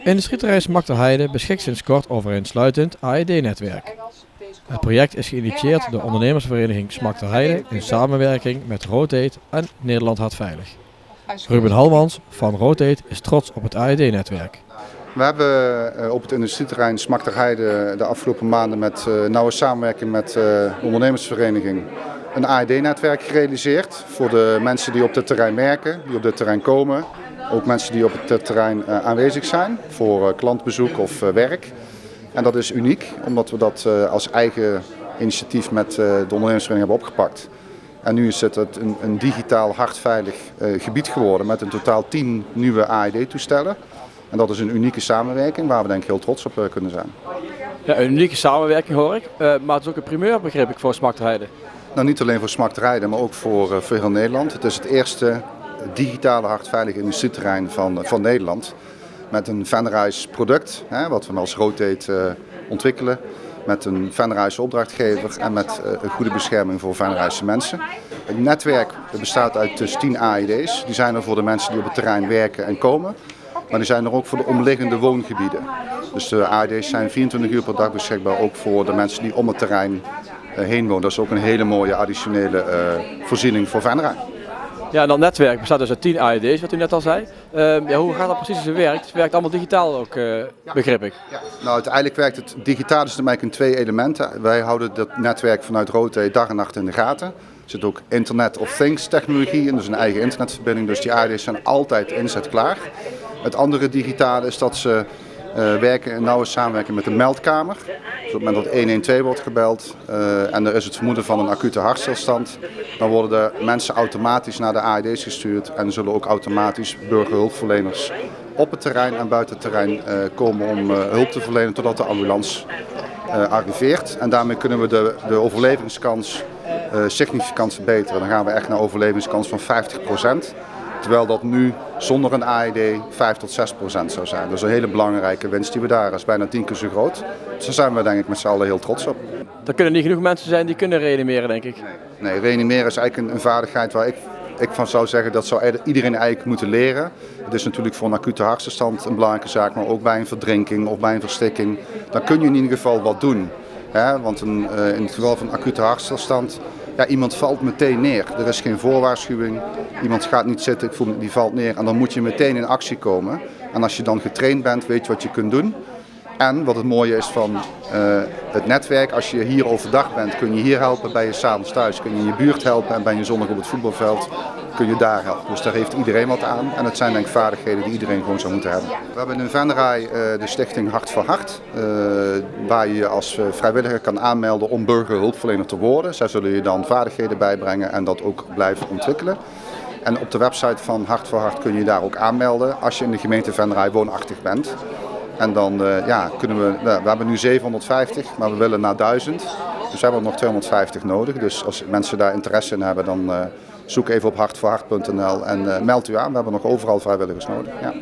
Industrieterrein Smakterheide beschikt sinds kort over een sluitend AED-netwerk. Het project is geïnitieerd door ondernemersvereniging Smakterheide in samenwerking met Rotate en Nederland Hartveilig. Ruben Halmans van Rotate is trots op het AED-netwerk. We hebben op het industrieterrein Smakterheide de afgelopen maanden met nauwe samenwerking met de ondernemersvereniging een AED-netwerk gerealiseerd voor de mensen die op dit terrein werken, die op dit terrein komen. Ook mensen die op het terrein aanwezig zijn voor klantbezoek of werk. En dat is uniek, omdat we dat als eigen initiatief met de ondernemersvereniging hebben opgepakt. En nu is het een digitaal hartveilig gebied geworden met in totaal 10 nieuwe AED-toestellen. En dat is een unieke samenwerking waar we denk ik heel trots op kunnen zijn. Ja, een unieke samenwerking hoor ik, maar het is ook een primeur begreep ik voor Smakterheide. Nou, niet alleen voor Smakterheide, maar ook voor heel Nederland. Het is het eerste digitale hartveilige industrieterrein van Nederland. Met een Venrise product, wat we als Rotate ontwikkelen. Met een Venrise opdrachtgever en met een goede bescherming voor Venrise mensen. Het netwerk bestaat uit dus 10 AED's. Die zijn er voor de mensen die op het terrein werken en komen. Maar die zijn er ook voor de omliggende woongebieden. Dus de AED's zijn 24 uur per dag beschikbaar, ook voor de mensen die om het terrein heen wonen. Dat is ook een hele mooie additionele voorziening voor Venray. Ja, en dat netwerk bestaat dus uit 10 AED's, wat u net al zei. Hoe gaat dat precies in zijn werk? Het werkt allemaal digitaal ook, begreep ik. Ja. Nou, uiteindelijk werkt het digitaal dus in 2 elementen. Wij houden dat netwerk vanuit Rotate dag en nacht in de gaten. Er zit ook Internet of Things technologie in, dus een eigen internetverbinding. Dus die AED's zijn altijd inzet klaar. Het andere digitale is dat ze werken in nauwe samenwerking met de meldkamer. Dus op het moment dat 112 wordt gebeld en er is het vermoeden van een acute hartstilstand, dan worden de mensen automatisch naar de AED's gestuurd en zullen ook automatisch burgerhulpverleners op het terrein en buiten het terrein komen om hulp te verlenen totdat de ambulance arriveert. En daarmee kunnen we de overlevingskans significant verbeteren. Dan gaan we echt naar een overlevingskans van 50%. Terwijl dat nu zonder een AED 5 tot 6% zou zijn. Dat is een hele belangrijke winst die we daar, dat is bijna 10 keer zo groot. Dus daar zijn we denk ik met z'n allen heel trots op. Er kunnen niet genoeg mensen zijn die kunnen reanimeren, denk ik. Nee, reanimeren is eigenlijk een vaardigheid waar ik van zou zeggen dat zou iedereen eigenlijk moeten leren. Het is natuurlijk voor een acute hartstilstand een belangrijke zaak, maar ook bij een verdrinking of bij een verstikking. Dan kun je in ieder geval wat doen. Want in het geval van een acute hartstilstand, ja, iemand valt meteen neer. Er is geen voorwaarschuwing. Iemand gaat niet zitten, die valt neer. En dan moet je meteen in actie komen. En als je dan getraind bent, weet je wat je kunt doen. En wat het mooie is van het netwerk, als je hier overdag bent, kun je hier helpen. Ben je s'avonds thuis, kun je in je buurt helpen. En ben je zondag op het voetbalveld, kun je daar helpen. Dus daar heeft iedereen wat aan. En het zijn denk ik vaardigheden die iedereen gewoon zou moeten hebben. We hebben in Venray de stichting Hart voor Hart. Waar je als vrijwilliger kan aanmelden om burgerhulpverlener te worden. Zij zullen je dan vaardigheden bijbrengen en dat ook blijven ontwikkelen. En op de website van Hart voor Hart kun je daar ook aanmelden als je in de gemeente Venray woonachtig bent. En dan kunnen we hebben nu 750, maar we willen naar 1000. Dus we hebben er nog 250 nodig. Dus als mensen daar interesse in hebben, dan zoek even op hartvoorhart.nl en meld u aan. We hebben nog overal vrijwilligers nodig. Ja.